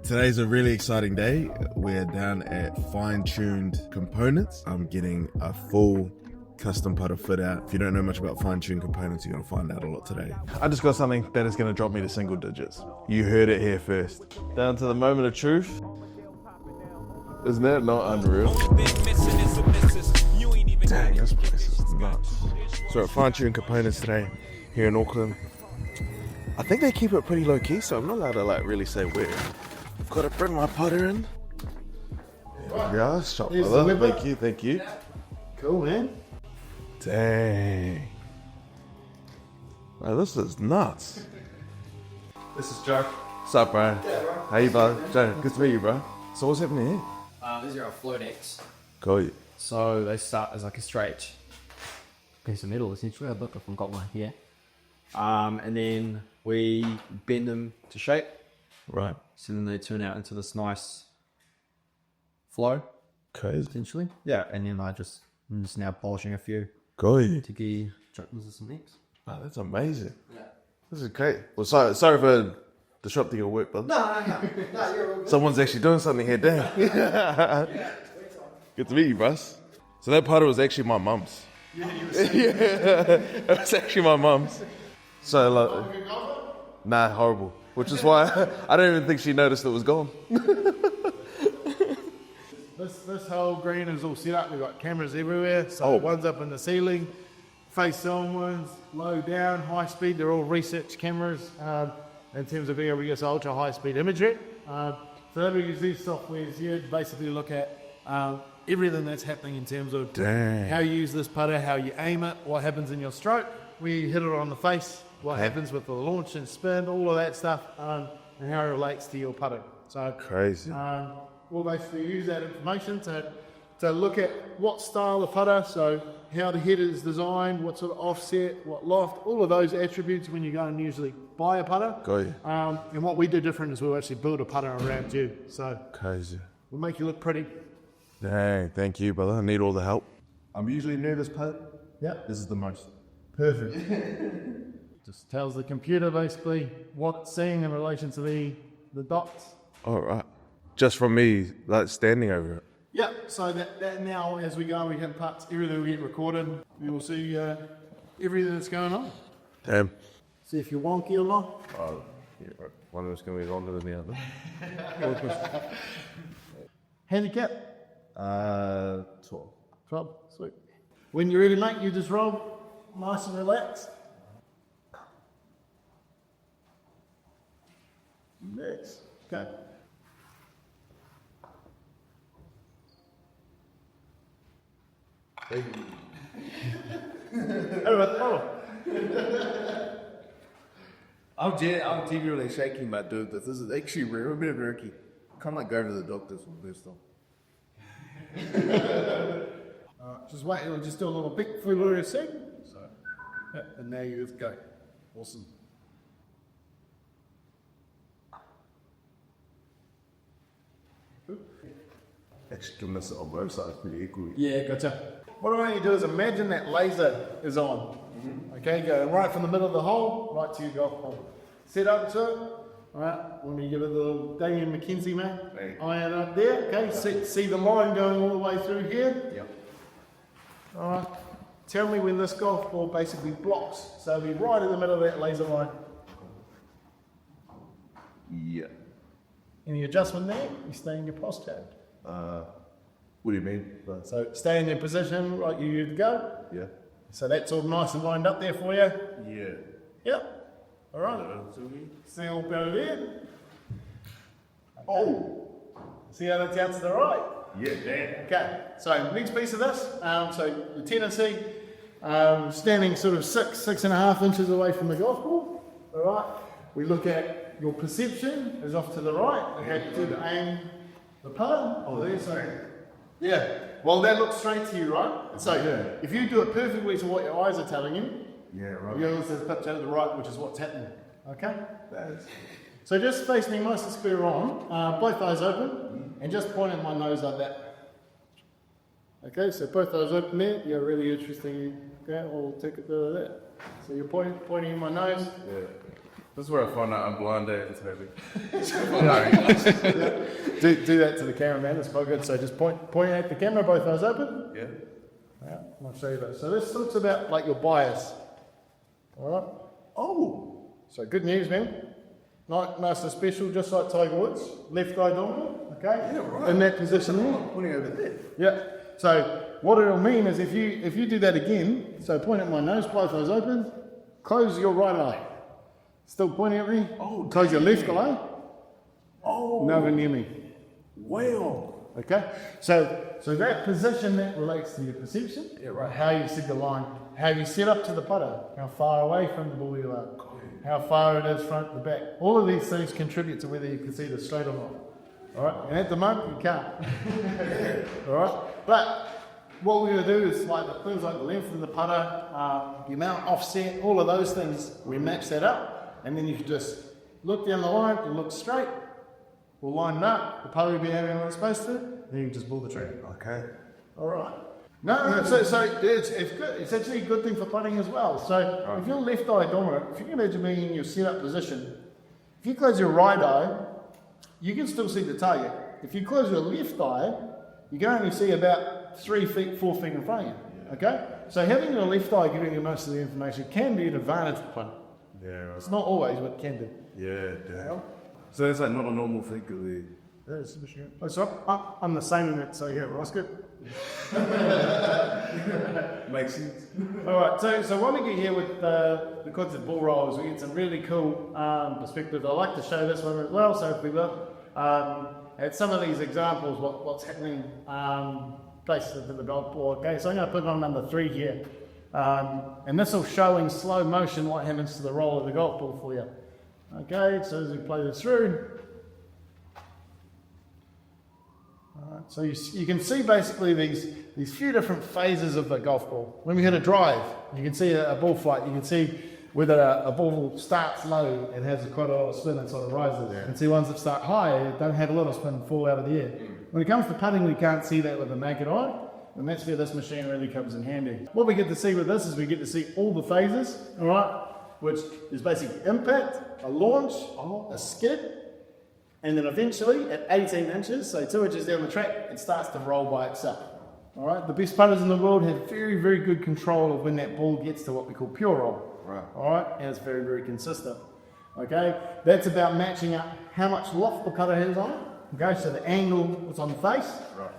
Today's a really exciting day. We're down at Fine-Tuned Components. I'm getting a full custom putter fit out. If you don't know much about fine-tuned components, you're going to find out a lot today. I just got something that is going to drop me to single digits. You heard it here first. Down to the moment of truth. Isn't that not unreal? Dang, this place is nuts. So we're at Fine-Tuned Components today here in Auckland. I think they keep it pretty low key, so I'm not allowed to really say where. I've got to bring my putter in. There we go, shot brother. Thank you. Cool, man. Dang. Bro, this is nuts. This is Joe. What's up, bro? Yeah, bro. How you, bro? Joe, good to meet you, bro. So what's happening here? These are our float decks. Cool. So they start as like a straight piece of metal, essentially. I look, I've got one here. And then we bend them to shape. Right. So then they turn out into this nice flow, Crazy. essentially. Yeah, and then I'm just now polishing a few Cool. to get chuckles or some next. Oh, that's amazing. Yeah. This is great. Well, sorry for disrupting your work, brother. No, you're all good. Someone's actually doing something here, damn. Good to meet you, bros. So that putter was actually my mum's. Yeah, It was actually my mum's. So, like, nah, horrible. Which is why I don't even think she noticed it was gone. This whole green is all set up. We've got cameras everywhere. So one's up in the ceiling, face on ones, low down, high speed. They're all research cameras in terms of being able to get ultra high speed imagery. So that we use these softwares here to basically look at everything that's happening in terms of how you use this putter, how you aim it, what happens in your stroke. We hit it on the face, what happens with the launch and spin, all of that stuff, and how it relates to your putting. So Crazy. We'll basically use that information to look at what style of putter, so how the head is designed, what sort of offset, what loft, all of those attributes when you go and usually buy a putter. Got you. And what we do different is we'll actually build a putter around you. So Crazy. we'll make you look pretty. Dang, thank you, brother. I need all the help. I'm usually nervous, putt. Yeah. This is the most. Perfect. Just tells the computer basically what it's seeing in relation to the dots. All right. Just from me, like, standing over it. Yeah, so that now as we go, we have putts, everything we get recorded. We will see everything that's going on. Damn. See if you're wonky or not. Oh, yeah, right. One of us going to be longer than the other. Handicap? 12. 12. Sweet. When you're ready, mate, you just roll nice and relaxed. Next. Okay. I'm genuinely shaking my dude. This is actually real bit of Ricky. Kind of like go to the doctors for this stuff. Just wait, we'll just do a little bit for a second. So, yeah, and now you just go. Awesome. Actually, giving this on both sides pretty equally. Yeah, gotcha. What I want you to do is imagine that laser is on. Okay, go right from the middle of the hole, right to your golf hole. Set up to it. Alright, let me give it a little Damien McKenzie, mate. Hey. Iron up there, okay, see the line going all the way through here? Yep. Alright, tell me when this golf ball basically blocks. So it'll be right in the middle of that laser line. Yeah. Any adjustment there? You stay in your posture. What do you mean? So stay in your position, right, you to go. Yeah. So that's all nice and lined up there for you. Yeah. Yep. Alright. See all better there? Oh! See how that's out to the right? Yeah, damn. Okay, so next piece of this, so the tendency, standing sort of 6.5 inches away from the golf ball. Alright, we look at your perception is off to the right. Okay, to aim the putter. Oh, there, sorry. Yeah, well that looks straight to you, right? So if you do it perfectly to what your eyes are telling you, Yeah, right. you also pitch out to the right, which is what's happening. Okay? So just face me nice and square on, both eyes open, and just point at my nose like that. Okay, so both eyes open there, yeah, really interesting. Okay, I'll take it to that. So you're pointing at my nose. Yeah. This is where I find out I'm blind at Toby. Do that to the cameraman, it's quite good. So just point at the camera, both eyes open. Yeah. Yeah, I'll show you that. So this talks about like your bias. Alright? Oh. So good news, man. Nice and special, just like Tiger Woods. Left eye dominant, okay? Yeah, right. In that position there. I'm pointing over there. Yeah. So what it'll mean is if you do that again, so point at my nose, both eyes open, close your right eye. Still pointing at me. Oh, close your left eye. Oh. Nowhere near me. Wow. Okay? So that position that relates to your perception, Yeah, right. how you set the line, how you set up to the putter, how far away from the ball you are, how far it is front to back. All of these things contribute to whether you can see this straight or not. Alright? And at the moment you can't. Alright? But what we're going to do is like the things like the length of the putter, the amount offset, all of those things, we match that up. And then you can just look down the line, you look straight, we'll line it up, the putter will be having what it's supposed to, then you just pull the trigger. Okay. Alright. No, so it's good. It's actually a good thing for putting as well. So if you're left eye dominant, if you can imagine being in your setup position, if you close your right eye, you can still see the target. If you close your left eye, you can only see about 3 feet, 4 feet in front of you. Okay? So having your left eye giving you most of the information can be an advantage for putting. Yeah, right. It's not always, but it can do. Yeah, damn. So it's like not a normal thing, really. Oh, so I'm the same in it, so yeah, that's good. Makes sense. Alright, so when we get here with the concept of ball rolls, we get some really cool perspective. I like to show this one as well, so if we look at some of these examples, what's happening basically to the golf ball. Okay, so I'm going to put on number 3 here. And this will show in slow motion what happens to the roll of the golf ball for you. Okay, so as we play this through, so you can see basically these few different phases of the golf ball. When we hit a drive, you can see a ball flight. You can see whether a ball starts low and has quite a lot of spin and sort of rises. Yeah. You can see ones that start high don't have a lot of spin and fall out of the air. When it comes to putting, we can't see that with the naked eye, and that's where this machine really comes in handy. What we get to see with this is we get to see all the phases, all right, which is basically impact, a launch, a skid, and then eventually at 18 inches, so 2 inches down the track, it starts to roll by itself. All right, the best putters in the world have very, very good control of when that ball gets to what we call pure roll. Right. All right, and it's very, very consistent. Okay, that's about matching up how much loft the putter has on it. Okay, so the angle that's on the face. Right.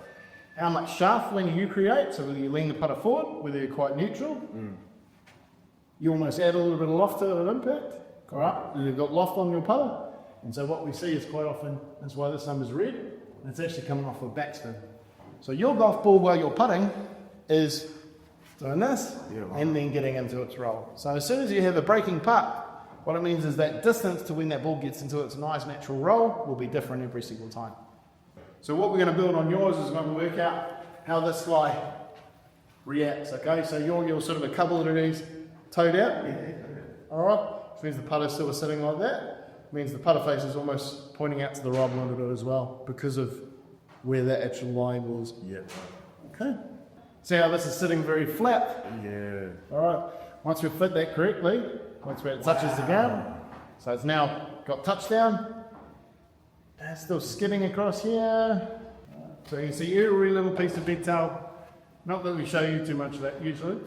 How much shaft lean you create, so whether you lean the putter forward, whether you're quite neutral. You almost add a little bit of loft to an impact. All right, you've got loft on your putter. And so what we see is quite often, that's why this number's red, and it's actually coming off with backspin. So your golf ball while you're putting is doing this, and then getting into its roll. So as soon as you have a breaking putt, what it means is that distance to when that ball gets into its nice natural roll will be different every single time. So what we're going to build on yours is going to work out how this fly reacts, okay? So you're sort of a couple of degrees toed out, alright? Which means the putter's still sitting like that. Means the putter face is almost pointing out to the right a little bit as well because of where that actual line was. Yeah. Okay. See how this is sitting very flat? Yeah. Alright. Once we fit that correctly, once where it touches the ground, so it's now got touchdown. And it's still skidding across here. So you can see every little piece of detail. Not that we show you too much of that usually.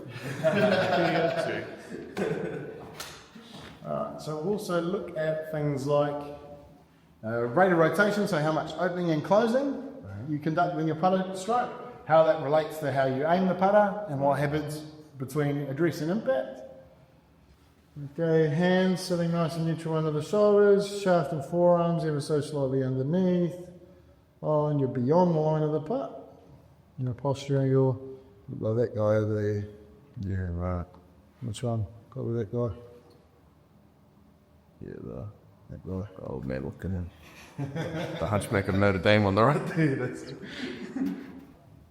So we'll also look at things like rate of rotation, so how much opening and closing you conduct when your putter stroke, how that relates to how you aim the putter, and what happens between address and impact. Okay, hands sitting nice and neutral under the shoulders, shaft and forearms ever so slightly underneath. Oh, and you're beyond the line of the putt. You know, posture angle, look like that guy over there. Yeah, right. Which one? Probably that guy. Yeah, that guy. Old man looking in. The Hunchback of Notre Dame on the right there. That's...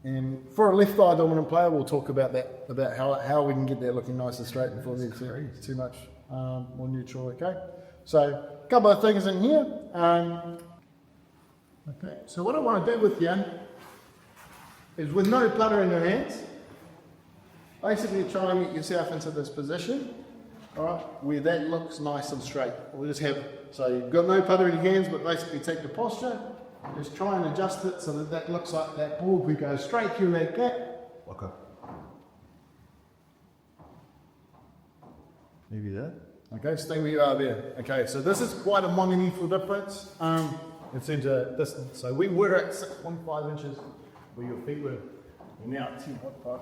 And for a left eye dominant player, we'll talk about that, about how we can get that looking nice and straight before we get too much more neutral, okay? So, a couple of things in here. Okay, so what I want to do with you is with no putter in your hands, basically try and get yourself into this position. all right, where that looks nice and straight. We'll just have, so you've got no putter in your hands, but basically take the posture, just try and adjust it so that that looks like that board we go straight through that gap. Okay. Maybe that. Okay, stay where you are there. Okay, so this is quite a monumental difference in terms of distance. So we were at 6.5 inches where your feet were. We're now at 10.5.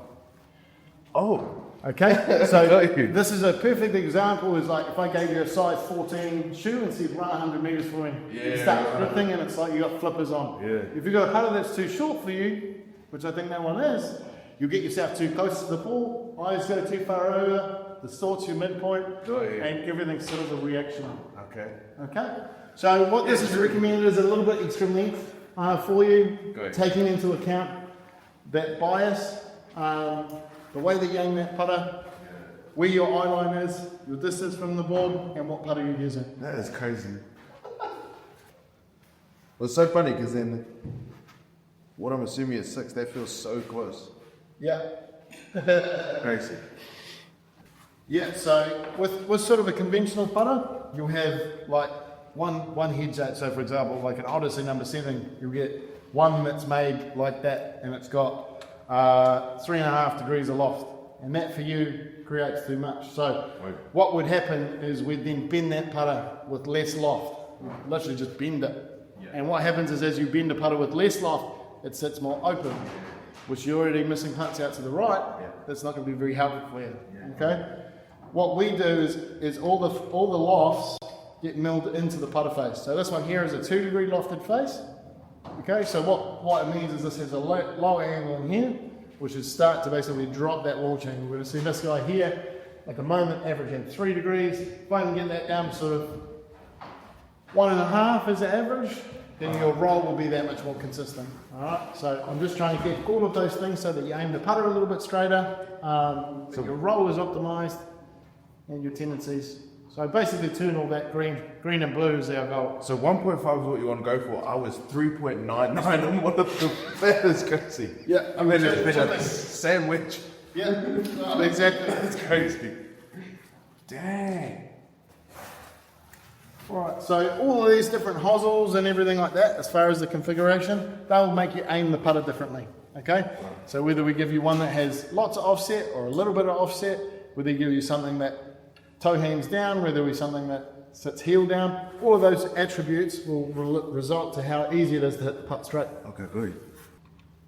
Oh. Okay, so this is a perfect example. Is like if I gave you a size 14 shoe and said run 100 meters for me, you start flipping and it's like you got flippers on. Yeah. If you've got a putter that's too short for you, which I think that one is, you get yourself too close to the ball, eyes go too far over, distorts your midpoint, and everything's sort of a reaction. Okay. Okay, so what this is recommended is a little bit extra length for you, taking into account that bias, the way that you aim that putter, where your eye line is, your distance from the board, and what putter you're using. That is crazy. Well, it's so funny because then what I'm assuming is 6, that feels so close. Yeah. Crazy. Yeah, so with sort of a conventional putter, you'll have like one head shake. So for example, like an Odyssey number 7, you'll get one that's made like that and it's got 3.5 degrees aloft. And that for you creates too much. So what would happen is we'd then bend that putter with less loft. Literally just bend it. Yeah. And what happens is as you bend the putter with less loft, it sits more open, which you're already missing putts out to the right. Yeah. That's not going to be very helpful for you. Yeah. Okay. What we do is all the lofts get milled into the putter face. So this one here is a 2 degree lofted face. Okay, so what it means is this has a lower angle in here, which is start to basically drop that launch angle. We're going to see this guy here, at the moment, averaging 3 degrees. If I can get that down to sort of 1.5 as the average, then your roll will be that much more consistent. Alright, so I'm just trying to get all of those things so that you aim the putter a little bit straighter, so your roll is optimized, and your tendencies. So basically turn all that green and blue is our goal. So 1.5 is what you want to go for. I was 3.99 and what the that is crazy. Yeah. I mean, it's been a sandwich. Yeah, exactly. That's crazy. Dang. Alright, so all of these different hosels and everything like that, as far as the configuration, they'll make you aim the putter differently. Okay? So whether we give you one that has lots of offset or a little bit of offset, whether we give you something that toe hands down, whether we something that sits heel down, all of those attributes will result to how easy it is to hit the putt straight. Okay, good.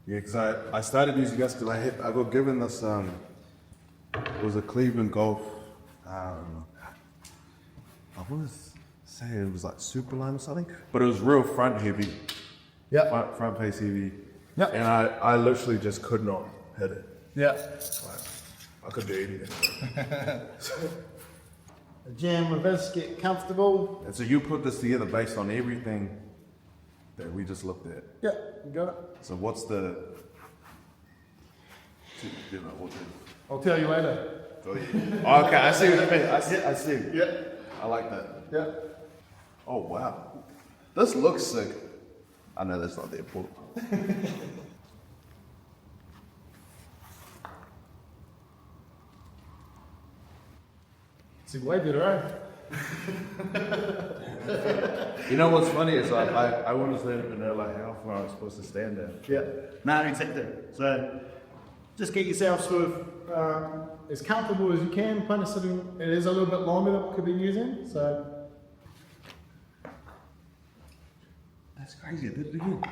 Yeah, because I started using this because I got given this, it was a Cleveland Golf, I want to say it was like Superline or something, but it was real front heavy. Yeah. Front face heavy. Yeah. And I literally just could not hit it. Yeah. Like, I could do anything. Jam with this, get comfortable. And so you put this together based on everything that we just looked at. Yeah, you got it. So what's the... I'll tell you later. Oh, okay, I see what you mean. I see. Yeah. I like that. Yeah. Oh, wow. This looks sick. I know that's not the important part. See, way better, You know what's funny is I wanted to let him know like how far I'm supposed to stand there. Yeah. No, exactly. So just get yourself sort of as comfortable as you can. Kind of sitting. It is a little bit longer than what could be using. So That's crazy. I did it again.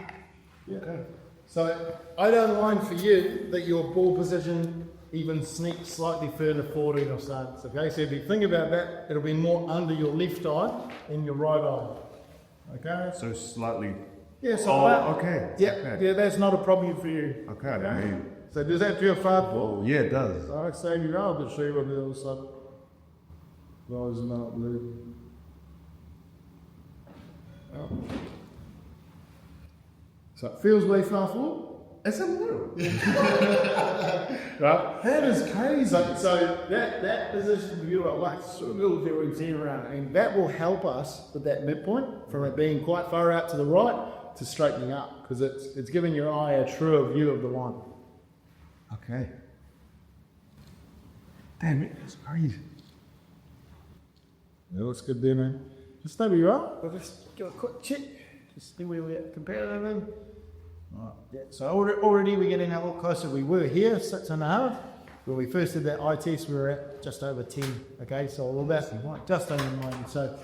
yeah. Okay. So I don't mind for you that your ball position even sneaks slightly further forward in your stance. Okay, so if you think about that, it'll be more under your left eye than your right eye. Okay. So slightly. Yeah. So okay. Yeah. Okay. Yeah. That's not a problem for you. Okay, I didn't hear you. So does that feel far forward? Oh, yeah, it does. So I'd say you are, but show you on the other side. Those not blue. Oh. So it feels way far forward. It's a little. Right? That is crazy. So that position for you, like sort of little routine around, and that will help us with that midpoint from it being quite far out to the right to straightening up, because it's giving your eye a truer view of the line. Okay. Damn it, that's crazy. It looks good there, man. Just stay where you are. We'll just give a quick check. Just see where we're comparing them. Right. Yeah. So already we're getting a lot closer. We were here, 6.5. When we first did that eye test, we were at just over 10. Okay, so we're about just under 9. So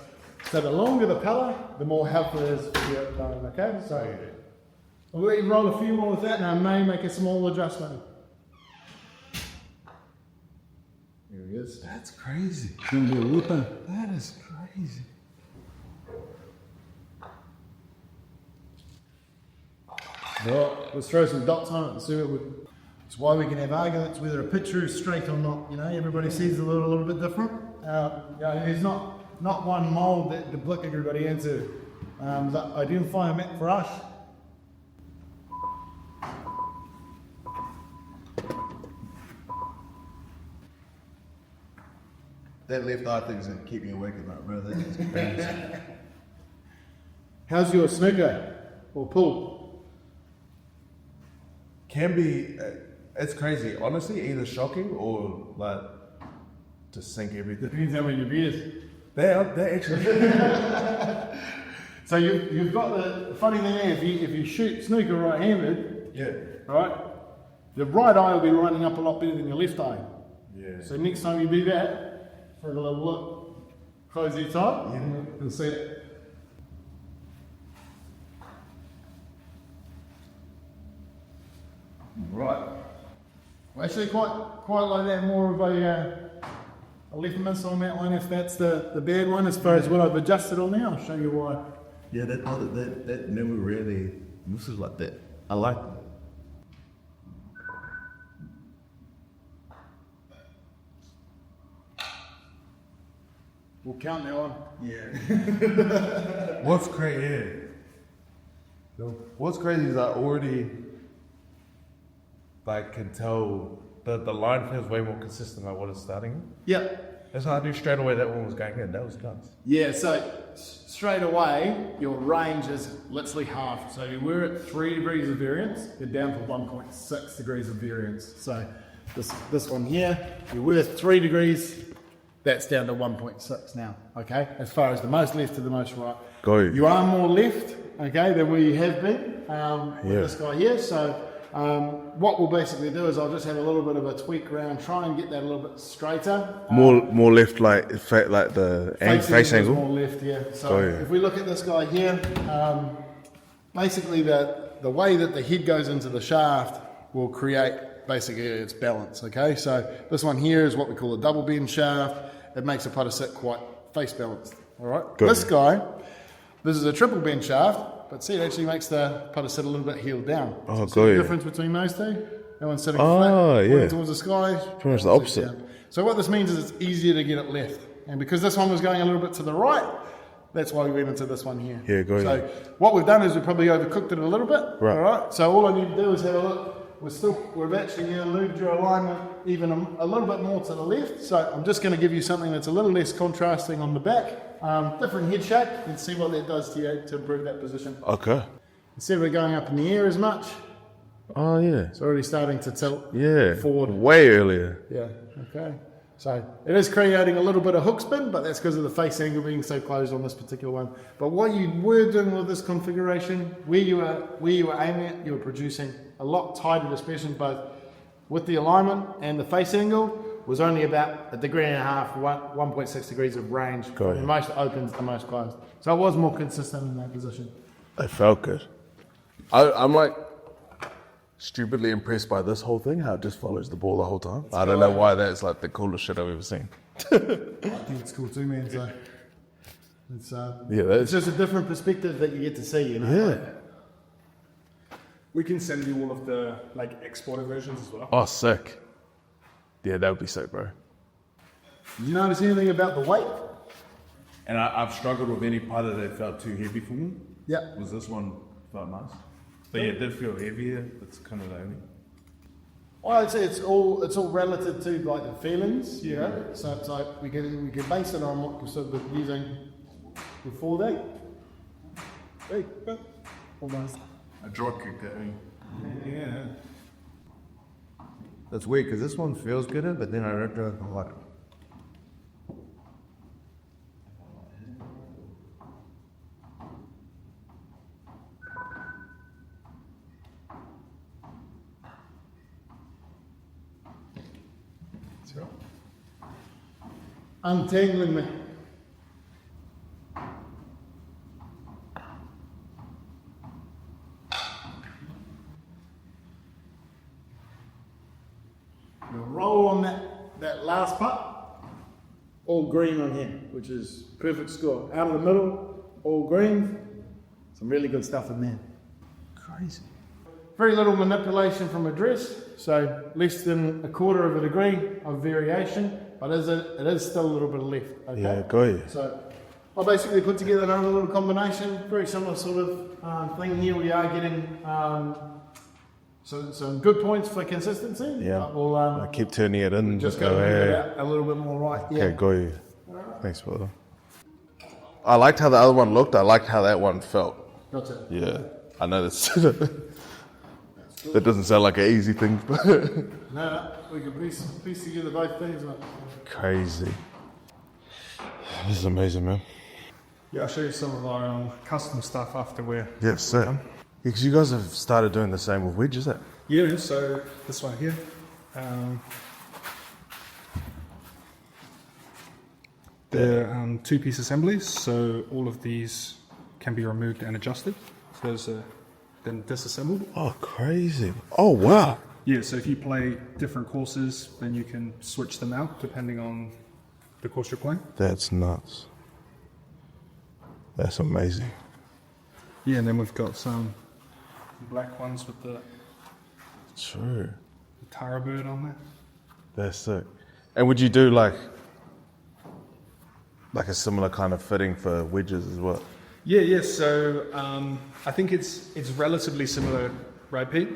the longer the colour, the more helpful it is for your time. Okay, so we'll let you roll a few more with that, and I may make a small adjustment. Here he is. That's crazy. It's going to be a whooper. That is crazy. Well, let's throw some dots on it and see what we. It's why we can have arguments whether a picture is straight or not. You know, everybody sees a little bit different. There's not one mold that can blick everybody into. The identifying map for us. That left eye thing's gonna keep me awake at night, bro. That's crazy. How's your snooker or pool? Can be, it's crazy. Honestly, either shocking or like to sink everything. Depends how many your beers. They actually. So you've got the funny thing is, if you shoot snooker right-handed, Yeah. right, the right eye will be lining up a lot better than your left eye. Yeah. So next time you do that, for a little look, close your top and see it. Right. Well, actually, quite like that. More of a left miss on that one. If that's the bad one, as far as what I've adjusted on now, I'll show you why. Yeah, that never really misses like that. I like it. We'll count that one. Yeah. What's crazy? Yeah. What's crazy is I already can tell the line feels way more consistent than what it's starting. Yeah. That's how I knew straight away that one was going in. That was nuts. Yeah, so straight away, your range is literally half. So you were at 3 degrees of variance, you're down to 1.6 degrees of variance. So this one here, you were 3 degrees, that's down to 1.6 now, okay? As far as the most left to the most right. Got you. You are more left, okay, than where you have been with this guy here. So what we'll basically do is I'll just have a little bit of a tweak around, try and get that a little bit straighter. More left, like the face angle. More left, yeah. So if we look at this guy here, basically the way that the head goes into the shaft will create basically its balance. Okay, so this one here is what we call a double bend shaft. It makes a putter sit quite face balanced. All right. This guy, this is a triple bend shaft. But see, it actually makes the putter sit a little bit heeled down. Oh, so the difference between those two? That one's sitting flat, towards the sky. Pretty much the opposite. Down. So what this means is it's easier to get it left. And because this one was going a little bit to the right, that's why we went into this one here. Yeah, got So you. what we've done is we've probably overcooked it a little bit. Right. All right. So all I need to do is have a look. We've actually moved your alignment even a little bit more to the left. So I'm just going to give you something that's a little less contrasting on the back. Different head shape, and see what that does to you to improve that position. Okay. Instead of it going up in the air as much, Oh yeah. it's already starting to tilt Yeah. forward. Way earlier. Yeah, okay. So it is creating a little bit of hook spin, but that's because of the face angle being so closed on this particular one. But what you were doing with this configuration, where you were aiming at, you were producing a lot tighter dispersion, both with the alignment and the face angle, was only about 1.5 degrees, 1.6 degrees of range from the most open to the most closed. So it was more consistent in that position. It felt good. I'm like stupidly impressed by this whole thing, how it just follows the ball the whole time. I don't know why that's like the coolest shit I've ever seen. I think it's cool too, man. So it's That's just a different perspective that you get to see, you know. yeah. We can send you all of the exported versions as well. Oh, sick. Yeah, that would be sick, bro. Did you notice anything about the weight? And I've struggled with any putter that felt too heavy for me. Yeah. Was this one felt nice? But yeah, it did feel heavier. That's kind of the only. Well, I'd say it's all relative to like the feelings, you know. So it's like we can base it on what we're sort of using before that. Hey, almost. I drop kicked that thing. Yeah. That's weird because this one feels good, but then I don't know like it. Untangling me. We'll roll on that last putt, all green on here, which is perfect score. Out of the middle, all green. Some really good stuff in there. Crazy. Very little manipulation from address, so less than 1/4 of a degree of variation, but it is still a little bit of left. Okay? Yeah, got you. So I basically put together another little combination, very similar sort of thing here. We are getting some good points for consistency. Yeah. We'll I keep turning it in. just go go ahead. a little bit more right. Yeah. Okay, got you. Thanks, brother. I liked how the other one looked. I liked how that one felt. Gotcha. Yeah, I know that's that doesn't sound like an easy thing, but No, we can piece together both things, mate. crazy. This is amazing, man. Yeah, I'll show you some of our custom stuff after we're Yeah, sick. Because you guys have started doing the same with wedges, eh? Yeah, so this one here. They're two-piece assemblies, so all of these can be removed and adjusted. So those are then disassembled. Oh, crazy. Oh, wow. Yeah, so if you play different courses, then you can switch them out depending on the course you're playing. That's nuts. That's amazing. Yeah, and then we've got some black ones with the True. Tara bird on there. That's sick. And would you do like a similar kind of fitting for wedges as well? Yeah. So I think it's relatively similar, right, Pete?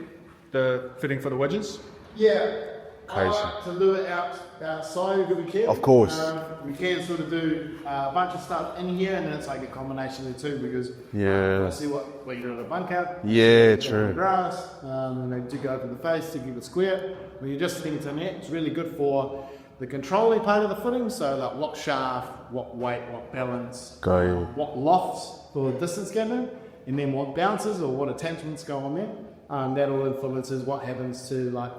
The fitting for the wedges. Yeah. Crazy. I like to do it outside if we can. Of course. We can sort of do a bunch of stuff in here, and then it's like a combination of the two because Yeah. I see what you do at a bunk out. Yeah, you do it on the true. grass, and they do go over the face to keep it square. When you're just fitting to net, it's really good for the controlling part of the footing. So like what shaft, what weight, what balance, Got you. what lofts for the distance gathering, and then what bounces or what attachments go on there. That all influences what happens to like.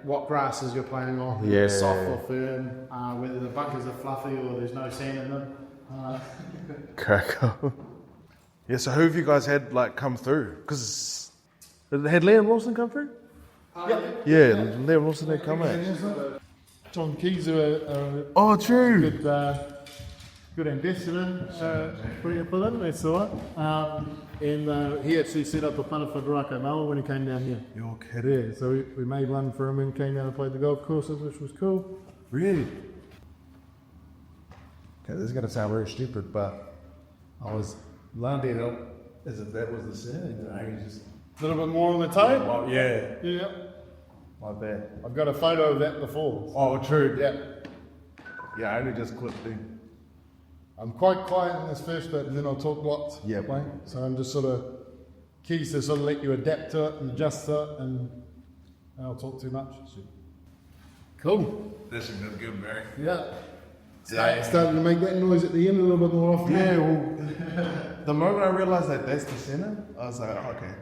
What grasses you're playing on, whether it's soft or firm, whether the bunkers are fluffy or there's no sand in them. Crack up. Yeah, so who have you guys had like come through? Because had Liam Lawson come through? Yeah, Liam Lawson had come out. John Keys are Oh, true. good ambassador for them, that's all right. And he actually set up a punter for Raka Maua when he came down here. You're kidding. Yeah, so we made one for him when he came down and played the golf courses, which was cool. Really? Okay, this is going to sound very stupid, but I was landing up as if that was the setting. I just... A little bit more on the toe? Oh, yeah. Yeah. My bad. I've got a photo of that before. Oh, true. Yeah. Yeah, I only just clipped in. I'm quite quiet in this first bit, and then I'll talk lots. Yeah. Playing. So I'm just sort of keys to sort of let you adapt to it and adjust to it, and I don't talk too much. Cool. This is good, Barry. Yeah. Starting to make that noise at the end a little bit more often. Yeah, well, the moment I realized that that's the center, I was like, oh, okay.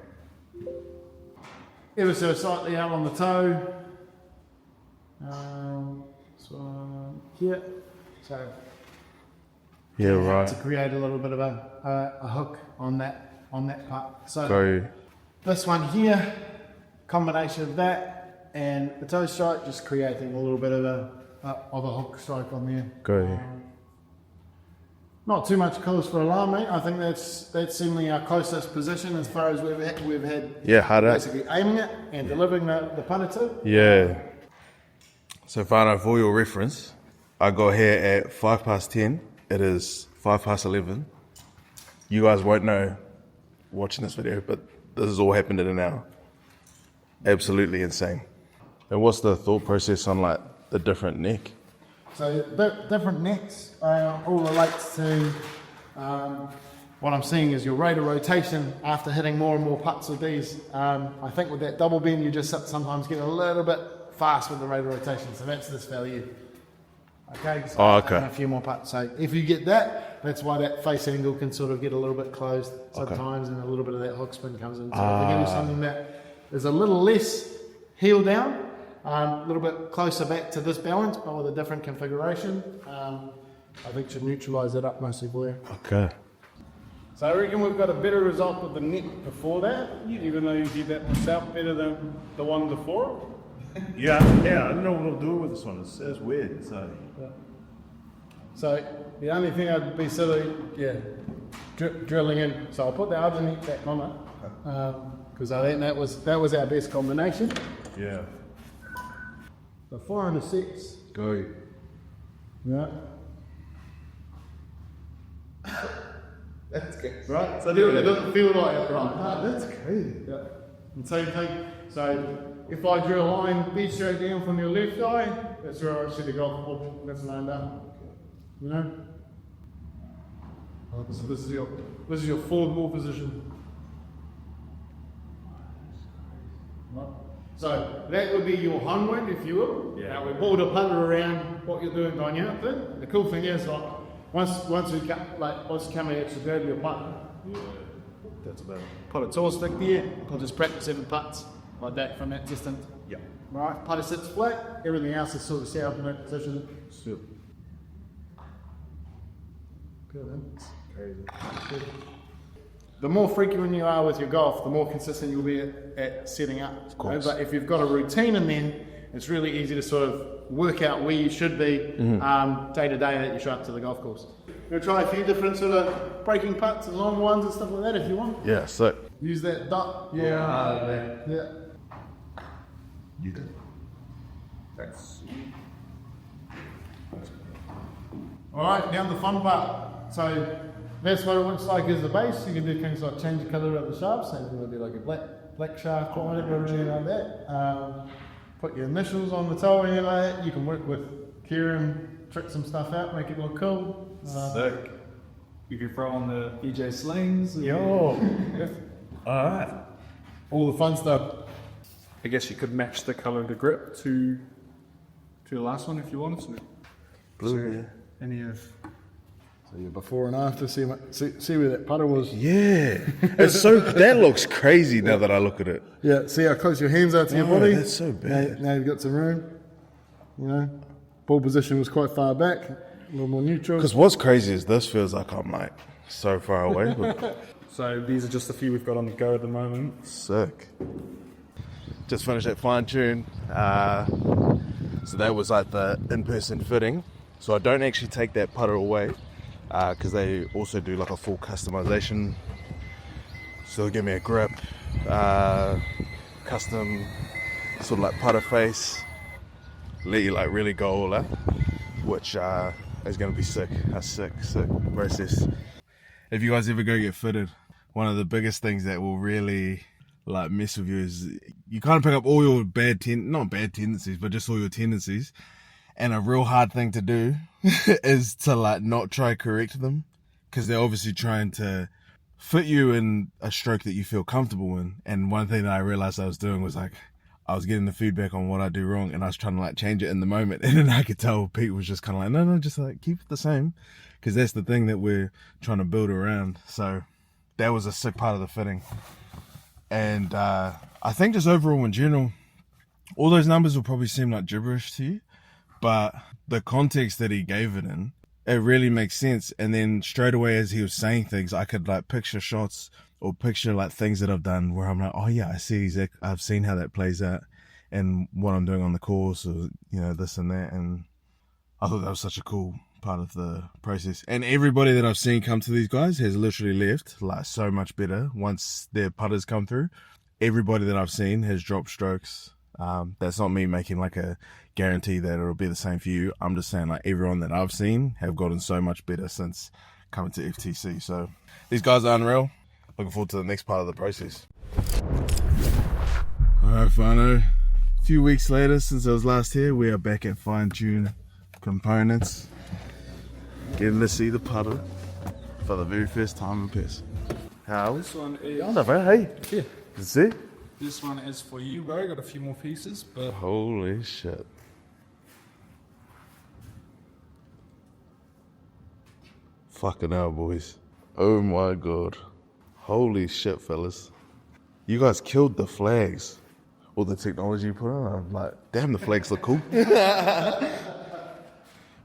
Ever so slightly out on the toe. So here. So Yeah, right. to create a little bit of a hook on that part. So Go. this one here, combination of that and the toe strike, just creating a little bit of a hook strike on there. Go. Not too much cause for alarm, mate. I think that's seemingly our closest position as far as we've had. Yeah, hard out. Basically aiming it and delivering the punter to. Yeah. So, Fano, for your reference, I got here at 10:05. It is 11:05. You guys won't know watching this video, but this has all happened in an hour. Absolutely insane. And what's the thought process on like the different neck? So different necks all relates to what I'm seeing is your rate of rotation after hitting more and more putts with these. I think with that double bend you just sometimes get a little bit fast with the rate of rotation, so that's this value. Okay, so okay. A few more putts. So if you get that, that's why that face angle can sort of get a little bit closed sometimes, and a little bit of that hook spin comes in. So if we give you something that is a little less heel down, A little bit closer back to this balance, but with a different configuration. I think should neutralise it up mostly for you. Okay. So I reckon we've got a better result with the net before that, even though you did that myself better than the one before. Yeah, I don't know what I'll do with this one. It's weird. So the only thing I'd be silly, drilling in. So I'll put the other net back on it because I think that was our best combination. Yeah. So 4 and a 6. Go. Yeah. That's good. Right. So it doesn't feel like it, right? That's crazy. Yeah. And same thing. So if I drill a line dead straight down from your left eye, that's where I should have golf ball. That's lined up. You know. So this is your forward ball position. Right. So that would be your home wind, if you will. Yeah. Now we ball the putter around what you're doing going out there. The cool thing is, like, once you come out to grab your putt, That's about it. put a tall stick there. I'll just practice 7 putts like that from that distance. Yeah. Right, putter sits flat. Everything else is sort of set up in that position. Super. Good, man. Crazy. The more frequent you are with your golf, the more consistent you'll be at setting up. Of course. But if you've got a routine in there, it's really easy to sort of work out where you should be day to day that you show up to the golf course. We'll try a few different sort of breaking putts and long ones and stuff like that if you want. Yeah, sick. Use that dot. Yeah. Yeah. You did. That's Alright, now the fun part. So that's what it looks like as the base. You can do things like change the colour of the shaft, so if you want to do like a black shaft or whatever, anything like that. Put your initials on the toe or anything like that. You can work with Kieran, trick some stuff out, make it look cool. Sick. You can throw on the EJ slings. Yo, Alright. all the fun stuff. I guess you could match the colour of the grip to the last one if you wanted to. Blue, yeah. Any of So your before and after, see where that putter was. Yeah. It's so, that looks crazy now that I look at it. Yeah, see how close your hands are to your Oh, body. that's so bad. Now you've got some room. You know, ball position was quite far back, a little more neutral. Because what's crazy is this feels like I'm like so far away. But So these are just a few we've got on the go at the moment. sick. Just finished that fine tune. So that was like the in-person fitting. So I don't actually take that putter away because they also do like a full customization. So they'll give me a grip, custom sort of like putter face, let you like really go all out, which is going to be sick. A sick process. If you guys ever go get fitted, one of the biggest things that will really like mess with you is you kind of pick up all your not bad tendencies, but just all your tendencies. And a real hard thing to do is to like not try correct them, because they're obviously trying to fit you in a stroke that you feel comfortable in. And one thing that I realized I was doing was like, I was getting the feedback on what I do wrong, and I was trying to like change it in the moment. And then I could tell Pete was just kind of like, no, just like keep it the same, because that's the thing that we're trying to build around. So that was a sick part of the fitting. And I think just overall in general, all those numbers will probably seem like gibberish to you, but the context that he gave it in, it really makes sense. And then straight away as he was saying things, I could like picture shots or picture like things that I've done where I'm like, oh yeah, I see exactly, I've seen how that plays out and what I'm doing on the course, or you know, this and that. And I thought that was such a cool part of the process. And everybody that I've seen come to these guys has literally left like so much better once their putters come through. Everybody that I've seen has dropped strokes. That's not me making like a guarantee that it'll be the same for you. I'm just saying like everyone that I've seen have gotten so much better since coming to FTC. So these guys are unreal. Looking forward to the next part of the process. Alright, Fano. A few weeks later since I was last here, we are back at Fine Tune Components. Getting to see the putter for the very first time in person. How? This one is Hey. yeah. See? This one is for you, bro. Got a few more pieces, but Holy shit. Fucking hell, boys. Oh my god. Holy shit, fellas. You guys killed the flags. all the technology you put on. I'm like, damn, the flags look cool.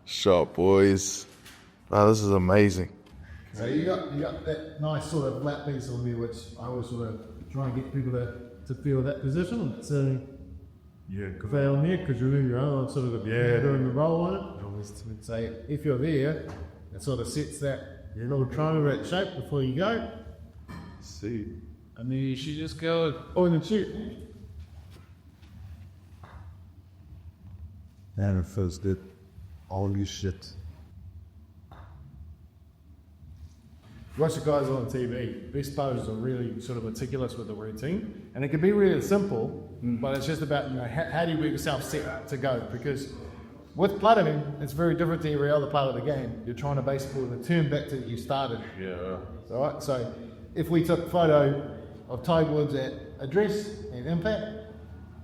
Shot, boys. Wow, this is amazing. So you got that nice sort of lap piece on there, which I always sort of try and get people to feel that position. So fail on there because you're sort of doing the roll on it. So if you're there, it sort of sets that little triangle, that shape before you go. See. And then you should just go on and shoot. Man, it feels good. Holy shit. Watch the guys on TV. Best players are really sort of meticulous with the routine, and it can be really simple, but it's just about how do you work yourself set to go? Because with putting, it's very different to every other part of the game. You're trying to basically return back to you started. Yeah. All right. So if we took a photo of Tiger Woods at address and impact,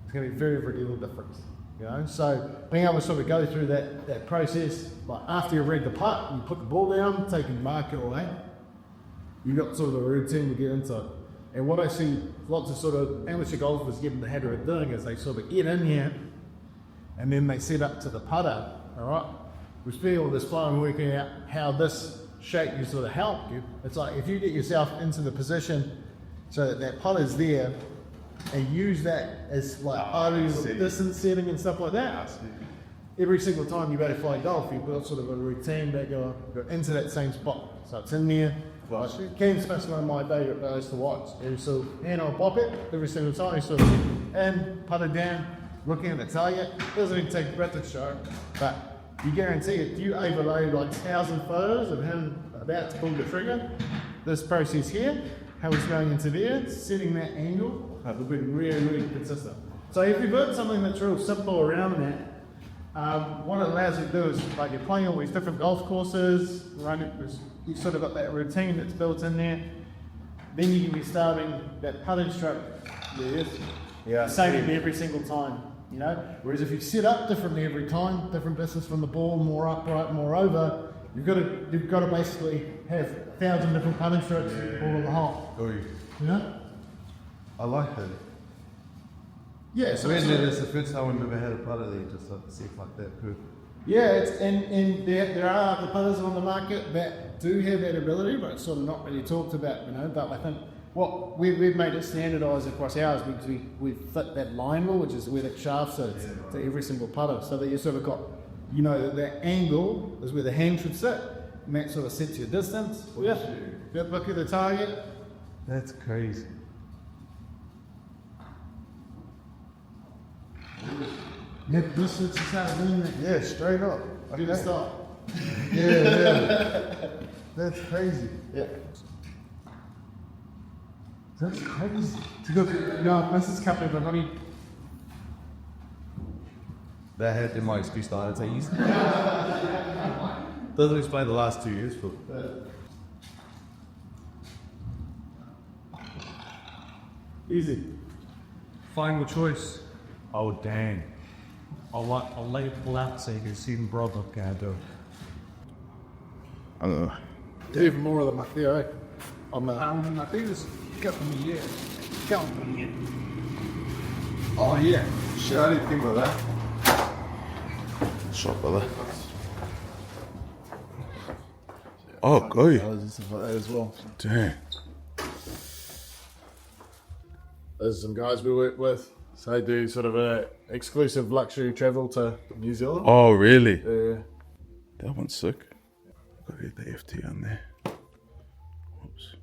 it's going to be very, very little difference. So being able to sort of go through that process, like after you've read the putt, you put the ball down, taking the marker away. You've got sort of a routine to get into. And what I see lots of sort of amateur golfers get in the habit of doing is they sort of get in here and then they set up to the putter, all right? We spend all this time working out how this shape can sort of help you. It's like if you get yourself into the position so that putter's there and use that as like part of your distance setting and stuff like that. Every single time you play golf, you've got sort of a routine that go into that same spot. So it's in there. Ken Smith's one of my favourite players to watch. And so hand on pop it every single time. So and putt it down, looking at the target. Doesn't even take a breath to show, but you guarantee it. You overload like 1,000 photos of him about to pull the trigger. This process here, how he's going into there, setting that angle, will be really, really consistent. So if you put something that's real simple around that, what it allows you to do is, like you're playing all these different golf courses, you've sort of got that routine that's built in there. Then you can be starting that putting stroke. Same every single time, Whereas if you set up differently every time, different distance from the ball, more upright, more over, you've got to basically have 1,000 different putting strokes all in the hole. I like that. Yeah, so It's the first time we've ever had a putter there, just like set like that. Perfect. Yeah, and there are other putters on the market that do have that ability, but it's sort of not really talked about, But I think what we've made it standardised across ours because we fit that line rule, which is where the shaft sits to every single putter, so that you sort of got, that angle is where the hand should sit, and that sort of sets your distance. Look at the target. That's crazy. Yeah, this is how to doing that. Yeah, straight up. Do the stop. Yeah. That's crazy. Yeah. That's crazy. This is company, but only. That had been my excuse to take easy. Doesn't explain the last 2 years, but. Easy. Final choice. Oh, dang. I'll lay it pull out so you can see the brother can do. Even more of them up there, eh? I think it's coming here. Coming here. Oh yeah. Shit, I didn't think about that. Shot, brother. Oh, go. I was just like that as well. Damn. There's some guys we work with. So they do sort of a exclusive luxury travel to New Zealand. Oh, really? Yeah. That one's sick. Gotta get the FT on there. Whoops.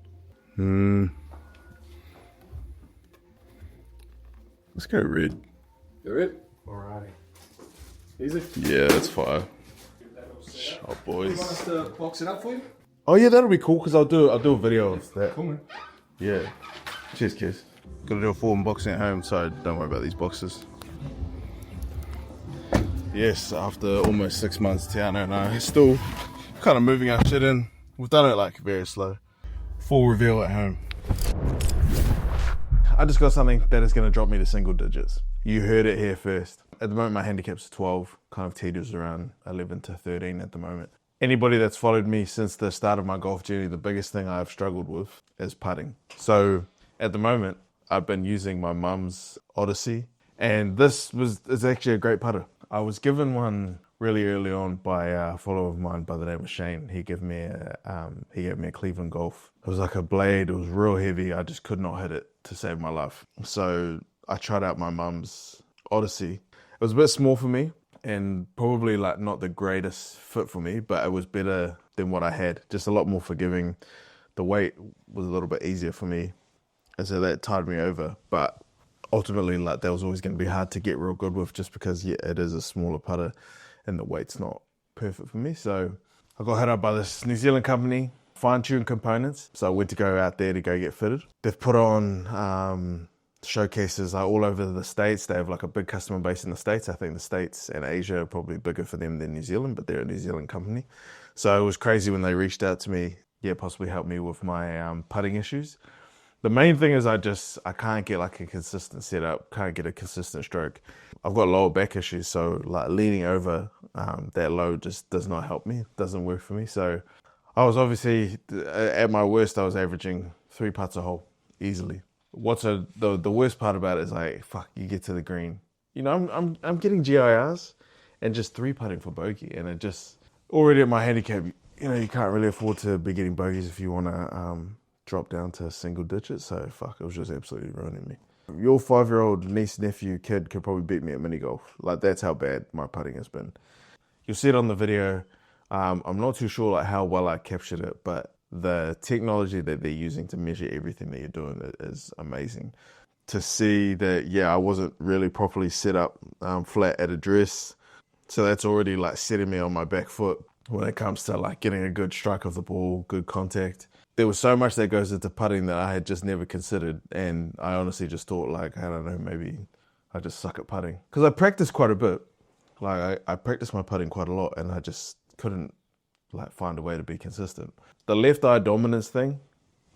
Let's go red. You ready? Alrighty. Easy. Yeah, that's fire. Shot, boys. Want us to box it up for you? Oh yeah, that'll be cool because I'll do a video of that. Cool, man. Yeah. Cheers, kids. Got to do a full unboxing at home, so don't worry about these boxes. Yes, after almost 6 months, Tiana and I are still kind of moving our shit in. We've done it like very slow. Full reveal at home. I just got something that is going to drop me to single digits. You heard it here first. At the moment, my handicap's 12, kind of teeters around 11 to 13 at the moment. Anybody that's followed me since the start of my golf journey, the biggest thing I've struggled with is putting. So at the moment, I've been using my mum's Odyssey And it's actually a great putter. I was given one really early on by a follower of mine by the name of Shane. He gave me a Cleveland Golf. It was like a blade. It was real heavy. I just could not hit it to save my life. So I tried out my mum's Odyssey. It was a bit small for me and probably like not the greatest fit for me, but it was better than what I had. Just a lot more forgiving. The weight was a little bit easier for me, and so that tied me over. But ultimately, like, that was always going to be hard to get real good with, just because it is a smaller putter and the weight's not perfect for me. So I got hit up by this New Zealand company, Fine Tune Components. So I went to go out there to go get fitted. They've put on showcases like all over the States. They have like a big customer base in the States. I think the States and Asia are probably bigger for them than New Zealand, but they're a New Zealand company. So it was crazy when they reached out to me, possibly help me with my putting issues. The main thing is I can't get like a consistent setup, can't get a consistent stroke. I've got lower back issues, so like leaning over that low just does not help me, doesn't work for me. So I was obviously, at my worst, I was averaging 3 putts a hole, easily. The worst part about it is like, fuck, you get to the green. You know, I'm getting GIRs and just 3 putting for bogey, and it just, already at my handicap, you know, you can't really afford to be getting bogeys if you want to drop down to single digits. So fuck, it was just absolutely ruining me. Your 5-year-old niece, nephew, kid could probably beat me at mini golf. Like, that's how bad my putting has been. You'll see it on the video. I'm not too sure like how well I captured it, but the technology that they're using to measure everything that you're doing is amazing. To see that, I wasn't really properly set up flat at address. So that's already like setting me on my back foot when it comes to like getting a good strike of the ball, good contact. There was so much that goes into putting that I had just never considered, and I honestly just thought, like, I don't know, maybe I just suck at putting. Because I practiced quite a bit. Like, I practiced my putting quite a lot, and I just couldn't like find a way to be consistent. The left eye dominance thing,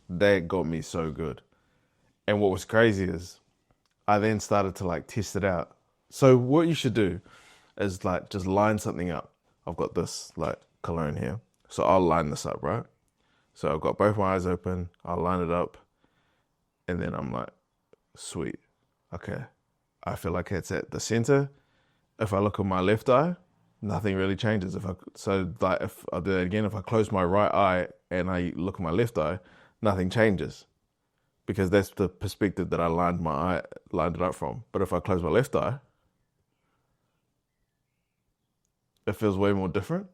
that got me so good. And what was crazy is I then started to like test it out. So what you should do is like just line something up. I've got this like cologne here. So I'll line this up, right? So I've got both my eyes open, I'll line it up, and then I'm like, sweet, okay. I feel like it's at the center. If I look at my left eye, nothing really changes. If I'll do that again, if I close my right eye and I look at my left eye, nothing changes. Because that's the perspective that I lined it up from. But if I close my left eye, it feels way more different.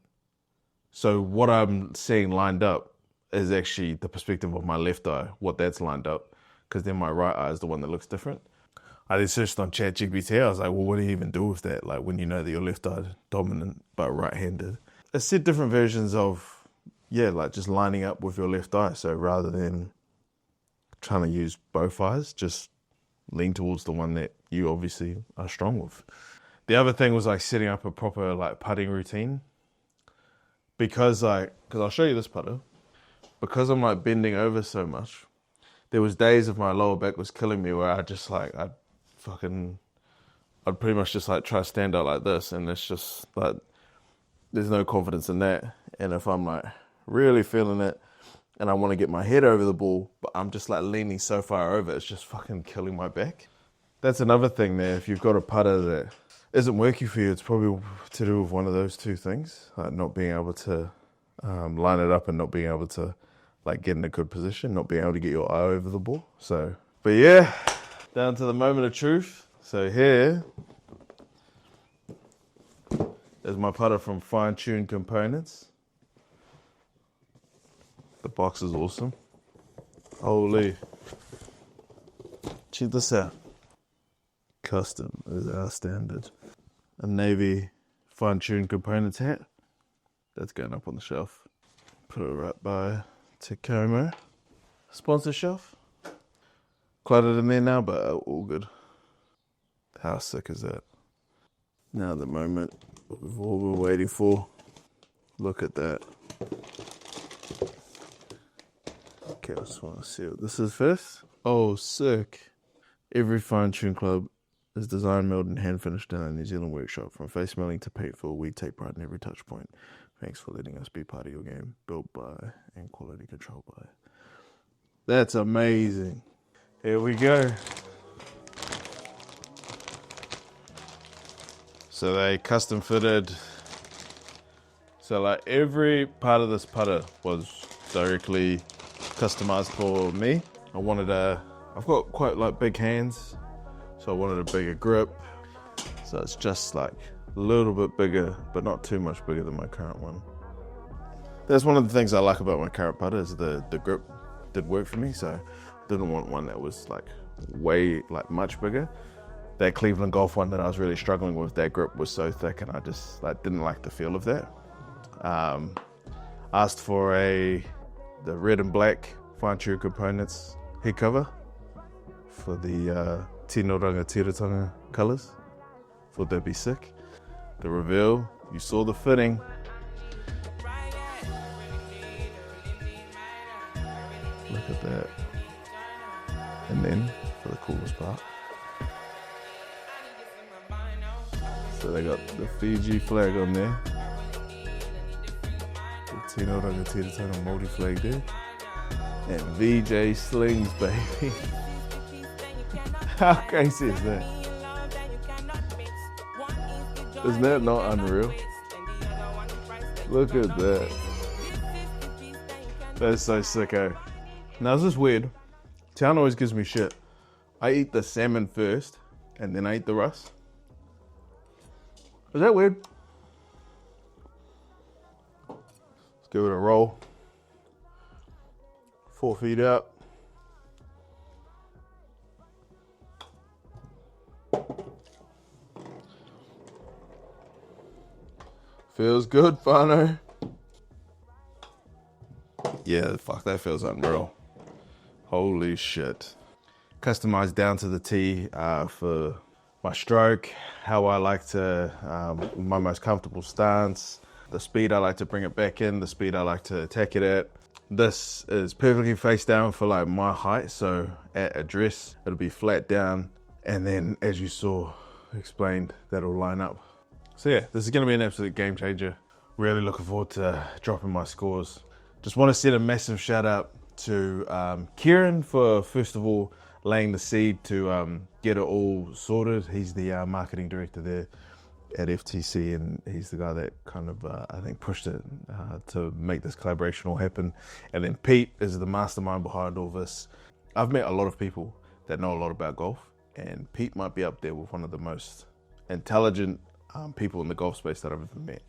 So what I'm seeing lined up is actually the perspective of my left eye, what that's lined up, because then my right eye is the one that looks different. I then searched on ChatGPT. I was like, well, what do you even do with that? Like, when you know that your left eye is dominant but right-handed. I said different versions of, like just lining up with your left eye. So rather than trying to use both eyes, just lean towards the one that you obviously are strong with. The other thing was like setting up a proper like putting routine. Because I'll show you this putter. Because I'm like bending over so much, there was days of my lower back was killing me where I'd pretty much just like try to stand out like this, and it's just like, there's no confidence in that. And if I'm like really feeling it and I want to get my head over the ball, but I'm just like leaning so far over, it's just fucking killing my back. That's another thing there. If you've got a putter that isn't working for you, it's probably to do with one of those two things, like not being able to line it up and not being able to like get in a good position, not being able to get your eye over the ball. So, but down to the moment of truth. So here is my putter from Fine Tune Components. The box is awesome. Holy. Check this out. Custom is our standard. A navy Fine Tune Components hat. That's going up on the shelf. Put it right by Tacoma. Sponsor shelf. Cluttered in there now, but all good. How sick is that? Now the moment we've all been waiting for. Look at that. Okay, I just want to see what this is first. Oh, sick. Every Fine Tune club is designed, milled, and hand finished in a New Zealand workshop. From face milling to paint fill, we take pride in every touch point. Thanks for letting us be part of your game. Built by and quality controlled by. That's amazing. Here we go. So they custom fitted. So like every part of this putter was directly customized for me. I've got quite like big hands, so I wanted a bigger grip. So it's just like a little bit bigger, but not too much bigger than my current one. That's one of the things I like about my current putter is the grip did work for me. So I didn't want one that was like much bigger. That Cleveland Golf one that I was really struggling with, that grip was so thick and I just didn't like the feel of that. Asked for the red and black fine tune components head cover for the Tinoranga Tiratanga colours. Thought that'd be sick. The reveal, you saw the fitting. Look at that. And then, for the coolest part, so they got the Fiji flag on there. The Tinoranga Tiratanga Māori flag there. And VJ slings, baby. How crazy is that? Isn't that not unreal? Look at that. That's so sicko. Now, is this weird? Town always gives me shit. I eat the salmon first, and then I eat the rust. Is that weird? Let's give it a roll. 4 feet out. Feels good, Fano. Yeah, fuck, that feels unreal. Holy shit. Customized down to the T for my stroke, how I like to, my most comfortable stance, the speed I like to bring it back in, the speed I like to attack it at. This is perfectly face down for like my height, so at address, it'll be flat down. And then as you saw explained, that'll line up. So yeah, this is gonna be an absolute game changer. Really looking forward to dropping my scores. Just want to send a massive shout out to Kieran for, first of all, laying the seed to get it all sorted. He's the marketing director there at FTC, and he's the guy that kind of, I think, pushed it to make this collaboration all happen. And then Pete is the mastermind behind all this. I've met a lot of people that know a lot about golf, and Pete might be up there with one of the most intelligent people in the golf space that I've ever met.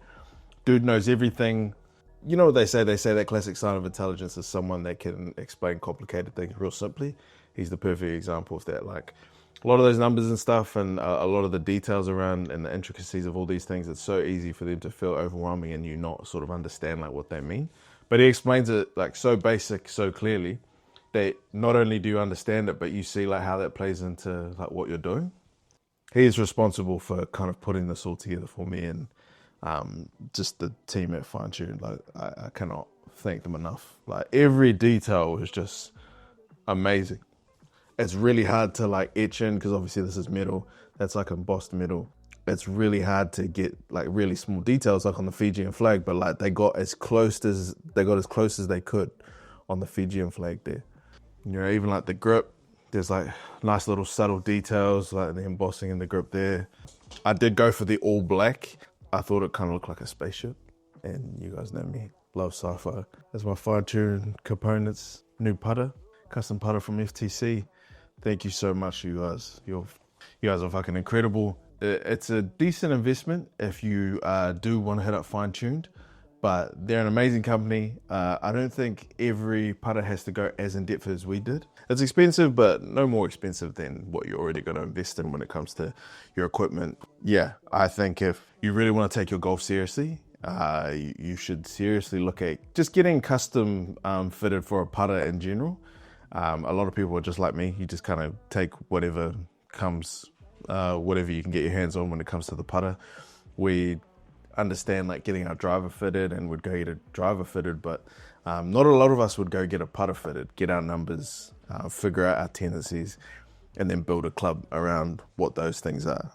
Dude knows everything. You know what they say? They say that classic sign of intelligence is someone that can explain complicated things real simply. He's the perfect example of that. Like, a lot of those numbers and stuff and a lot of the details around and the intricacies of all these things, it's so easy for them to feel overwhelming and you not sort of understand like what they mean. But he explains it like so basic, so clearly that not only do you understand it, but you see like how that plays into like what you're doing. He is responsible for kind of putting this all together for me, and just the team at Fine Tune. Like I cannot thank them enough. Like every detail was just amazing. It's really hard to like etch in because obviously this is metal. That's like embossed metal. It's really hard to get like really small details like on the Fijian flag, but like they got as close as they could on the Fijian flag there. You know, even like the grip, there's like nice little subtle details like the embossing in the grip there. I did go for the all black. I thought it kind of looked like a spaceship, and you guys know me, love sci-fi. That's my Fine Tune Components new putter, custom putter from FTC. Thank you so much, you guys. You guys are fucking incredible. It's a decent investment if you do want to hit up Fine Tuned, but they're an amazing company. I don't think every putter has to go as in depth as we did. It's expensive, but no more expensive than what you're already going to invest in when it comes to your equipment. Yeah, I think if you really want to take your golf seriously, you should seriously look at just getting custom fitted for a putter in general. A lot of people are just like me. You just kind of take whatever comes, whatever you can get your hands on when it comes to the putter. We understand like getting our driver fitted and would go get a driver fitted, but not a lot of us would go get a putter fitted, get our numbers, figure out our tendencies, and then build a club around what those things are.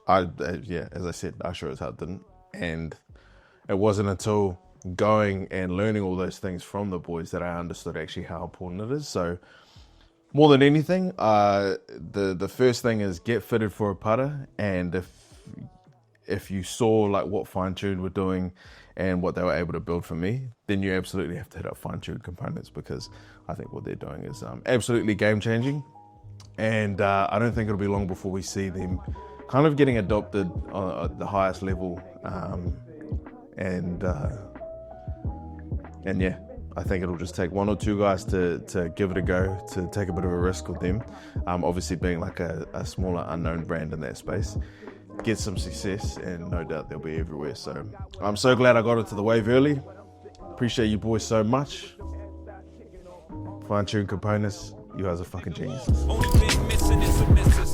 As I said, I sure as hell didn't. And it wasn't until going and learning all those things from the boys that I understood actually how important it is. So more than anything, the first thing is get fitted for a putter, and if if you saw like what Fine Tuned were doing and what they were able to build for me, then you absolutely have to hit up Fine Tuned Components, because I think what they're doing is absolutely game changing. And I don't think it'll be long before we see them kind of getting adopted at the highest level. And yeah, I think it'll just take one or two guys to give it a go, to take a bit of a risk with them. Obviously being like a smaller unknown brand in that space, get some success, and no doubt they'll be everywhere. So I'm so glad I got into the wave early. Appreciate you boys so much. Fine Tune Components, you guys are fucking geniuses. Only thing missing is a missus.